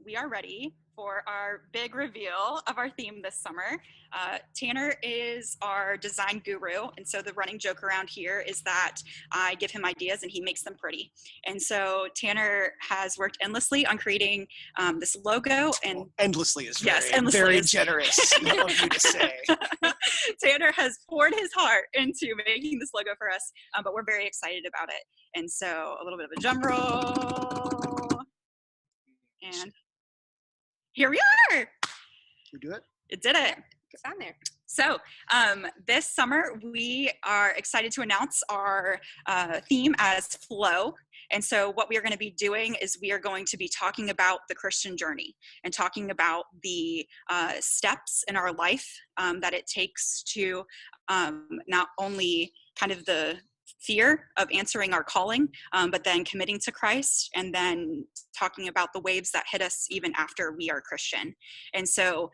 we are ready for our big reveal of our theme this summer. Tanner is our design guru, and so the running joke around here is that I give him ideas and he makes them pretty. And so Tanner has worked endlessly on creating this logo. And endlessly is very, yes, endlessly very is generous of you to say. Tanner has poured his heart into making this logo for us, but we're very excited about it. And so a little bit of a drum roll. And here we are. We do it? It did it. It's on there. So this summer, we are excited to announce our theme as Flow. And so what we are going to be doing is we are going to be talking about the Christian journey and talking about the steps in our life that it takes to not only kind of the fear of answering our calling, but then committing to Christ, and then talking about the waves that hit us even after we are Christian. And so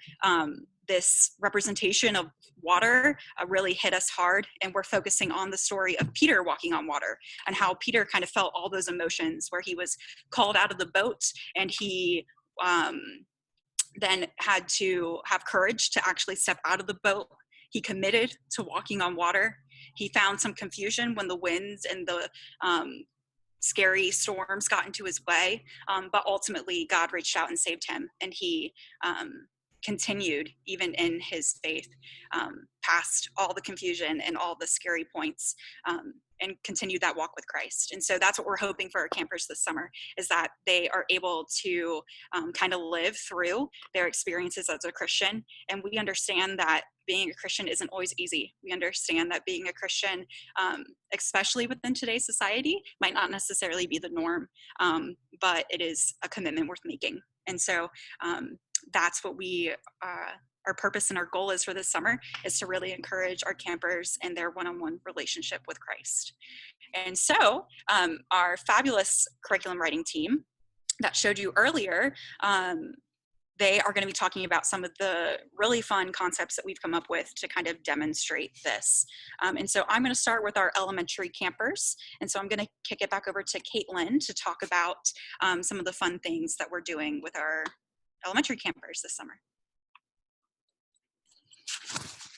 this representation of water really hit us hard, and we're focusing on the story of Peter walking on water and how Peter kind of felt all those emotions where he was called out of the boat, and he then had to have courage to actually step out of the boat. He committed to walking on water. He found some confusion when the winds and the scary storms got into his way, but ultimately God reached out and saved him, and he continued even in his faith past all the confusion and all the scary points, and continued that walk with Christ. And so that's what we're hoping for our campers this summer, is that they are able to kind of live through their experiences as a Christian. And we understand that being a Christian isn't always easy. We understand that being a Christian, especially within today's society, might not necessarily be the norm, but it is a commitment worth making. And so that's what our purpose and our goal is for this summer, is to really encourage our campers in their one-on-one relationship with Christ. And so our fabulous curriculum writing team that showed you earlier, they are going to be talking about some of the really fun concepts that we've come up with to kind of demonstrate this. And so I'm going to start with our elementary campers. And so I'm going to kick it back over to Caitlin to talk about some of the fun things that we're doing with our elementary campers this summer.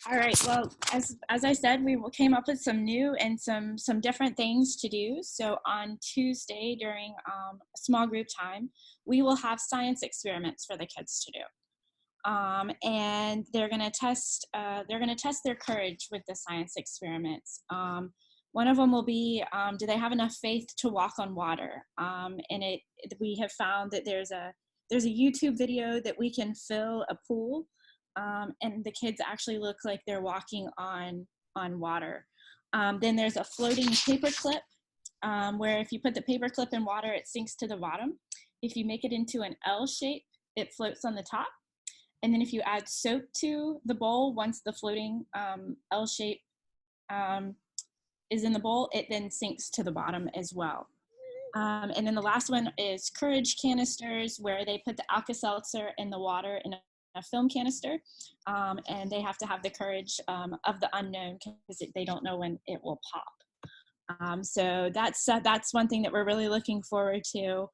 All right, well, as I said, we came up with some new and some different things to do. So on Tuesday during a small group time, we will have science experiments for the kids to do. And they're going to test their courage with the science experiments. One of them will be, do they have enough faith to walk on water? And we have found that there's a YouTube video that we can fill a pool, and the kids actually look like they're walking on water. Then there's a floating paper clip, where if you put the paper clip in water, it sinks to the bottom. If you make it into an L shape, it floats on the top. And then if you add soap to the bowl, once the floating L shape is in the bowl, it then sinks to the bottom as well. And then the last one is courage canisters, where they put the Alka-Seltzer in the water in a film canister, and they have to have the courage of the unknown, because they don't know when it will pop. So that's one thing that we're really looking forward to,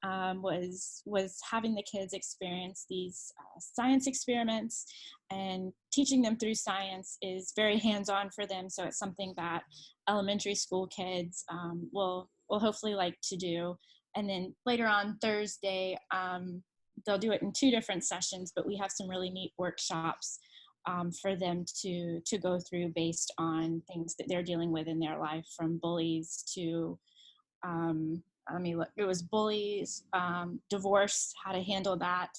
was having the kids experience these science experiments, and teaching them through science is very hands-on for them. So it's something that elementary school kids will hopefully like to do. And then later on Thursday, they'll do it in 2 different sessions, but we have some really neat workshops for them to go through based on things that they're dealing with in their life, from bullies to, it was bullies, divorce, how to handle that,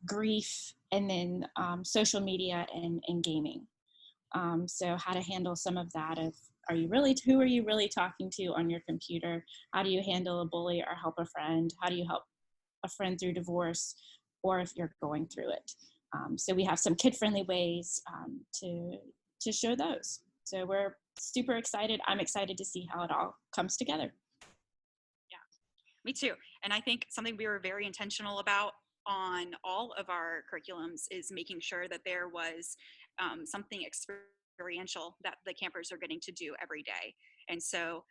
grief, and then social media and gaming. So how to handle some of that. Who are you really talking to on your computer? How do you handle a bully or help a friend? How do you help a friend through divorce, or if you're going through it? So we have some kid-friendly ways to show those. So we're super excited. I'm excited to see how it all comes together. Yeah, me too. And I think something we were very intentional about on all of our curriculums is making sure that there was something experiential that the campers are getting to do every day. And so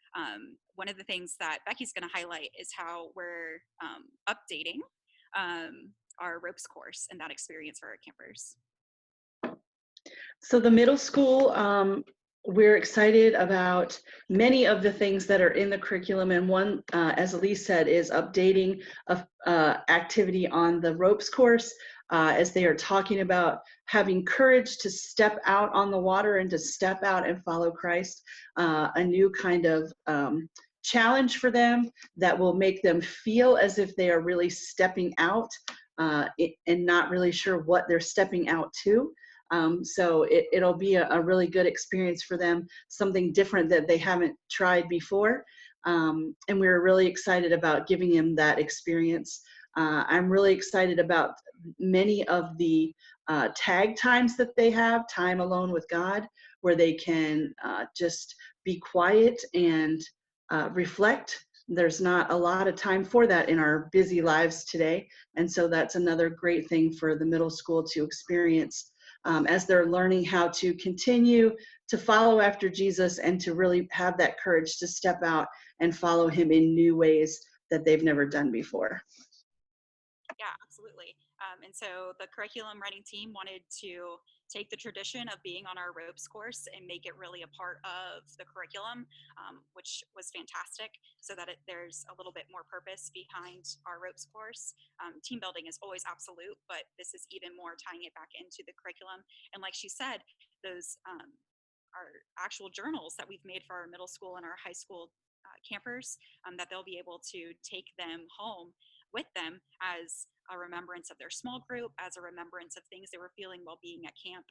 one of the things that Becky's going to highlight is how we're updating our ropes course and that experience for our campers. So the middle school, we're excited about many of the things that are in the curriculum, and one, as Elise said, is updating of activity on the ropes course, as they are talking about having courage to step out on the water and to step out and follow Christ, a new kind of challenge for them that will make them feel as if they are really stepping out and not really sure what they're stepping out to. So it'll be a really good experience for them, something different that they haven't tried before. And we're really excited about giving them that experience. I'm really excited about many of the tag times that they have, time alone with God, where they can just be quiet and reflect. There's not a lot of time for that in our busy lives today. And so that's another great thing for the middle school to experience as they're learning how to continue to follow after Jesus and to really have that courage to step out and follow him in new ways that they've never done before. Yeah, absolutely. And so the curriculum writing team wanted to take the tradition of being on our ropes course and make it really a part of the curriculum, which was fantastic, so that there's a little bit more purpose behind our ropes course. Team building is always absolute, but this is even more tying it back into the curriculum. And like she said, those are actual journals that we've made for our middle school and our high school campers, that they'll be able to take them home with them as a remembrance of their small group, as a remembrance of things they were feeling while being at camp,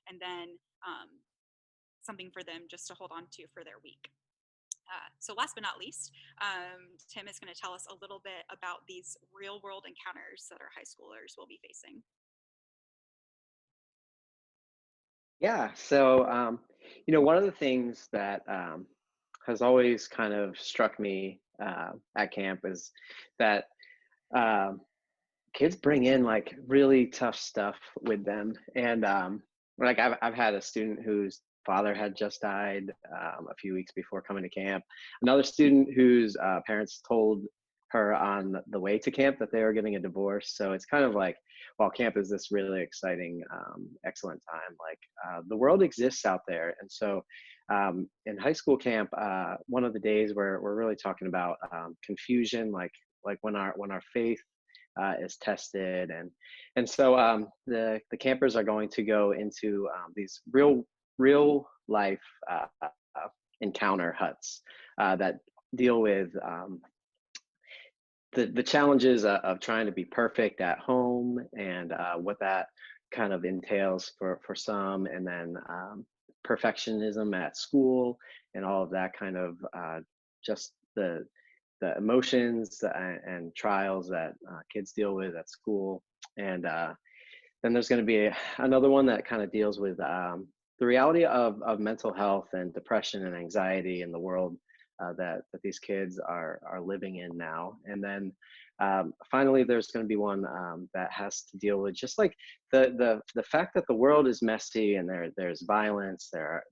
and then something for them just to hold on to for their week. So last but not least, Tim is going to tell us a little bit about these real world encounters that our high schoolers will be facing. Yeah, so one of the things that has always kind of struck me at camp is that kids bring in like really tough stuff with them, and like I've had a student whose father had just died a few weeks before coming to camp. Another student whose parents told her on the way to camp that they were getting a divorce. So it's kind of like, while camp is this really exciting, excellent time, like the world exists out there. And so in high school camp, one of the days where we're really talking about confusion, like when our faith is tested, and so the campers are going to go into these real life encounter huts that deal with the challenges of trying to be perfect at home, and what that kind of entails for some, and then perfectionism at school, and all of that kind of just the emotions and trials that kids deal with at school. And then there's going to be another one that kind of deals with the reality of mental health and depression and anxiety in the world that these kids are living in now. And then finally, there's going to be one that has to deal with just like the fact that the world is messy, and there's violence, there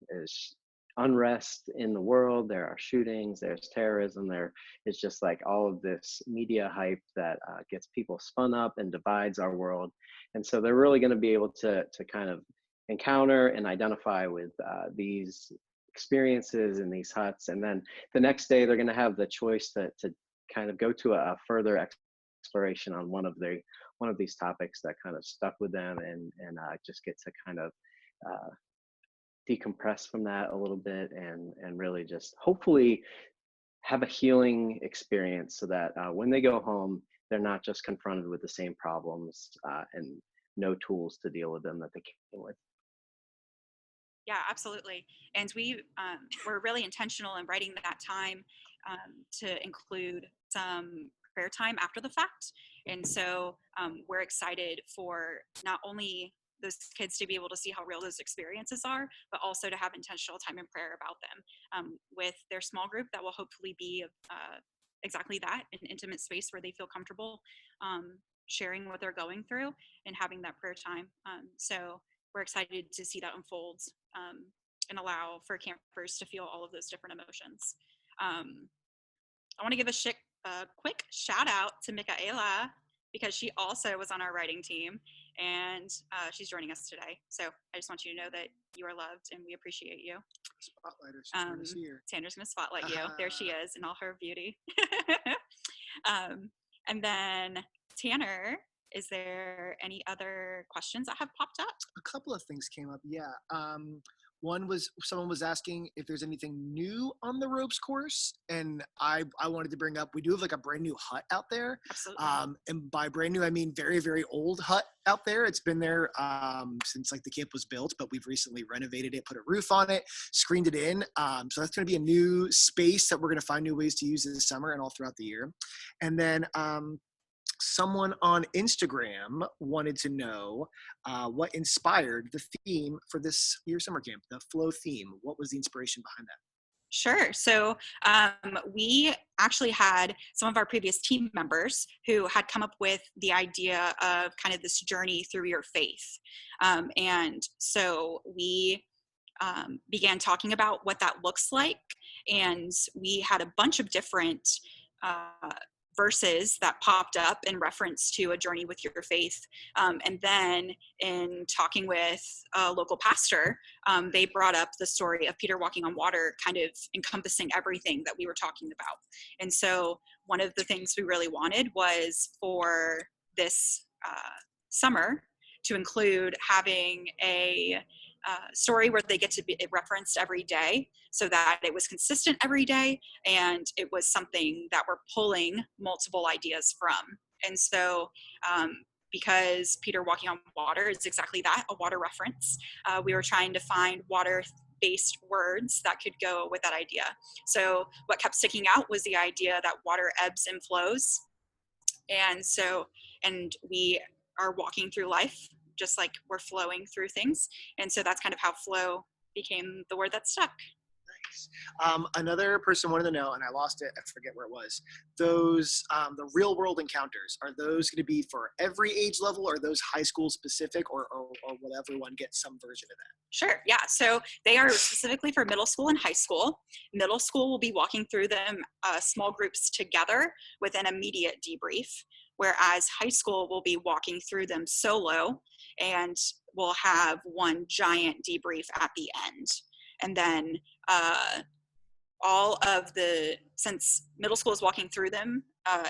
is unrest in the world, there are shootings, there's terrorism, there is just like all of this media hype that gets people spun up and divides our world. And so they're really going to be able to kind of encounter and identify with these experiences in these huts. And then the next day they're going to have the choice to kind of go to a further exploration on one of these topics that kind of stuck with them, and just get to kind of decompress from that a little bit, and really just hopefully have a healing experience, so that when they go home, they're not just confronted with the same problems and no tools to deal with them that they came with. Yeah, absolutely. And we were really intentional in writing that time to include some prayer time after the fact. And so we're excited for not only those kids to be able to see how real those experiences are, but also to have intentional time in prayer about them with their small group that will hopefully be exactly that, an intimate space where they feel comfortable sharing what they're going through and having that prayer time. So we're excited to see that unfold and allow for campers to feel all of those different emotions. I want to give a a quick shout out to Michaela because she also was on our writing team, and she's joining us today. So I just want you to know that you are loved and we appreciate you. Spotlighters. Tanner's going to spotlight you. There she is in all her beauty. And then Tanner, is there any other questions that have popped up? A couple of things came up. Yeah. One was someone was asking if there's anything new on the ropes course, and I wanted to bring up, we do have like a brand new hut out there. Absolutely. And by brand new, I mean very, very old hut out there. It's been there since like the camp was built, but we've recently renovated it, put a roof on it, screened it in. So that's going to be a new space that we're going to find new ways to use this summer and all throughout the year. And then someone on Instagram wanted to know what inspired the theme for this year's summer camp, the flow theme. What was the inspiration behind that? Sure. So we actually had some of our previous team members who had come up with the idea of kind of this journey through your faith. And so we began talking about what that looks like. And we had a bunch of different verses that popped up in reference to a journey with your faith. And then in talking with a local pastor, they brought up the story of Peter walking on water, kind of encompassing everything that we were talking about. And so one of the things we really wanted was for this summer to include having a story where they get to be referenced every day, so that it was consistent every day and it was something that we're pulling multiple ideas from. And so because Peter walking on water is exactly that, a water reference, we were trying to find water-based words that could go with that idea. So what kept sticking out was the idea that water ebbs and flows. And we are walking through life just like we're flowing through things. And so that's kind of how flow became the word that stuck. Nice. Another person wanted to know, and I lost it, I forget where it was, those, the real world encounters, are those going to be for every age level, or are those high school specific, or will everyone get some version of that? Sure, yeah. So they are specifically for middle school and high school. Middle school will be walking through them small groups together with an immediate debrief, whereas high school will be walking through them solo and we'll have one giant debrief at the end. And then since middle school is walking through them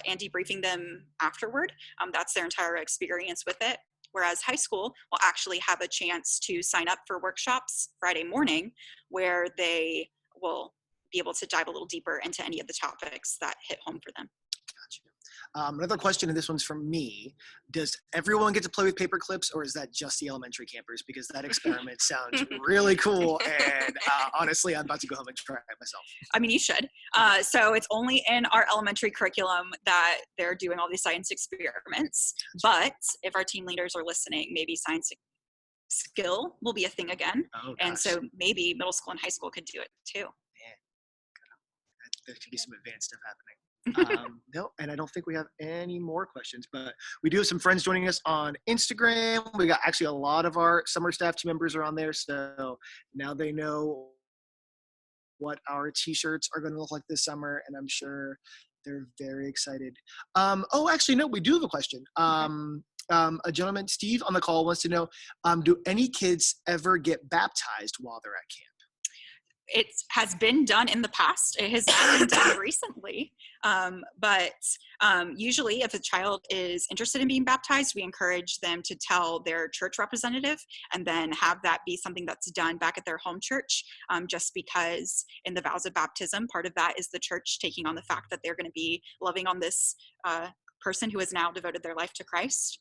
and debriefing them afterward, that's their entire experience with it. Whereas high school will actually have a chance to sign up for workshops Friday morning, where they will be able to dive a little deeper into any of the topics that hit home for them. Another question, and this one's from me. Does everyone get to play with paper clips, or is that just the elementary campers? Because that experiment sounds really cool, and honestly, I'm about to go home and try it myself. I mean, you should. So it's only in our elementary curriculum that they're doing all these science experiments. But if our team leaders are listening, maybe science skill will be a thing again. Oh, and so maybe middle school and high school could do it too. Man, there could be some advanced stuff happening. No, and I don't think we have any more questions, but we do have some friends joining us on Instagram. We got actually a lot of our summer staff team members are on there, so now they know what our t-shirts are going to look like this summer, and I'm sure they're very excited. Oh, actually, no, we do have a question. A gentleman, Steve, on the call wants to know, do any kids ever get baptized while they're at camp? It has been done in the past. It has not been done recently. But usually if a child is interested in being baptized, we encourage them to tell their church representative and then have that be something that's done back at their home church, just because in the vows of baptism, part of that is the church taking on the fact that they're going to be loving on this person who has now devoted their life to Christ.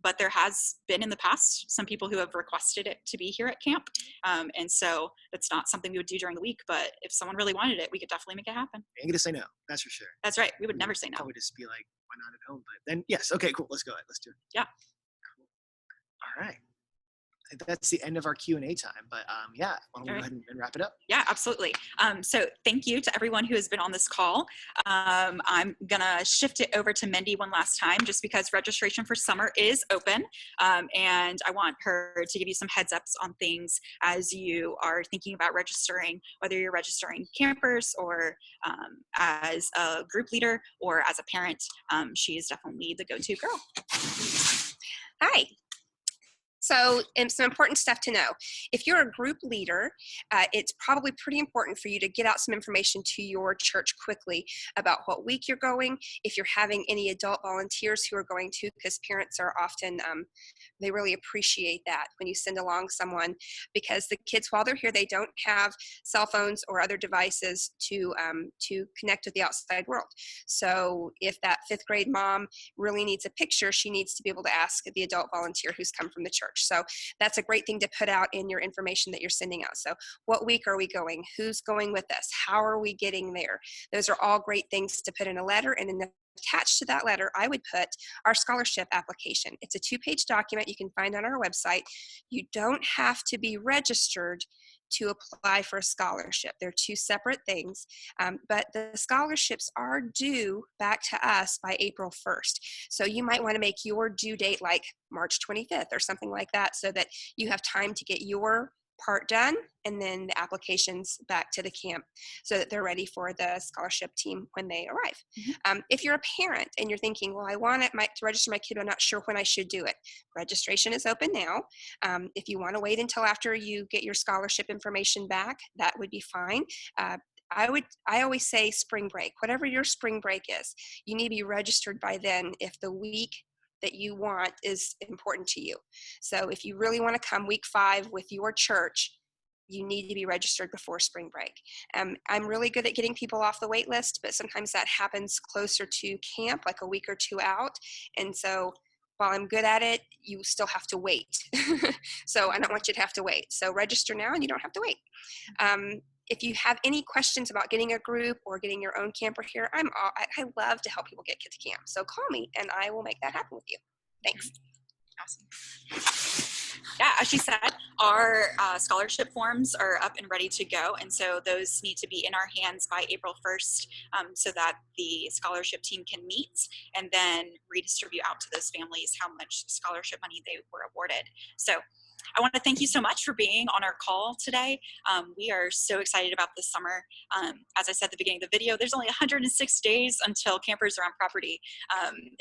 But there has been in the past some people who have requested it to be here at camp. And so it's not something we would do during the week, but if someone really wanted it, we could definitely make it happen. Ain't gonna say no, that's for sure. That's right. We would never say no. I would just be like, why not at home? But then, yes, okay, cool, let's go ahead, let's do it. Yeah. Cool. All right. think that's the end of our Q&A time. But yeah, why don't we go ahead and wrap it up? Yeah, absolutely. So thank you to everyone who has been on this call. I'm gonna shift it over to Mindy one last time, just because registration for summer is open. And I want her to give you some heads ups on things as you are thinking about registering, whether you're registering campers or as a group leader or as a parent. She is definitely the go-to girl. Hi. So some important stuff to know. If you're a group leader, it's probably pretty important for you to get out some information to your church quickly about what week you're going, if you're having any adult volunteers who are going to, because parents are often, they really appreciate that when you send along someone, because the kids, while they're here, they don't have cell phones or other devices to connect with the outside world. So if that 5th grade mom really needs a picture, she needs to be able to ask the adult volunteer who's come from the church. So that's a great thing to put out in your information that you're sending out. So what week are we going? Who's going with us? How are we getting there? Those are all great things to put in a letter. And then attached to that letter, I would put our scholarship application. It's a 2-page document you can find on our website. You don't have to be registered to apply for a scholarship. They're 2 separate things, but the scholarships are due back to us by April 1st. So you might want to make your due date like March 25th or something like that, so that you have time to get your part done and then the applications back to the camp so that they're ready for the scholarship team when they arrive. Mm-hmm. If you're a parent and you're thinking, well, I want to register my kid, but I'm not sure when I should do it, registration is open now. If you want to wait until after you get your scholarship information back, that would be fine. I always say spring break, whatever your spring break is, you need to be registered by then if the week that you want is important to you. So if you really want to come week 5 with your church, you need to be registered before spring break. I'm really good at getting people off the wait list, but sometimes that happens closer to camp, like a week or 2 out. And so while I'm good at it, you still have to wait. So I don't want you to have to wait. So register now and you don't have to wait. If you have any questions about getting a group or getting your own camper here, I love to help people get to camp. So call me and I will make that happen with you. Thanks. Awesome. Yeah, as she said, our scholarship forms are up and ready to go. And so those need to be in our hands by April 1st so that the scholarship team can meet and then redistribute out to those families how much scholarship money they were awarded. So I want to thank you so much for being on our call today. We are so excited about this summer. As I said at the beginning of the video, there's only 106 days until campers are on property.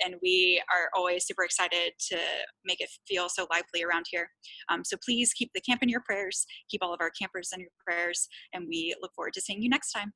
And we are always super excited to make it feel so lively around here. So please keep the camp in your prayers, keep all of our campers in your prayers, and we look forward to seeing you next time.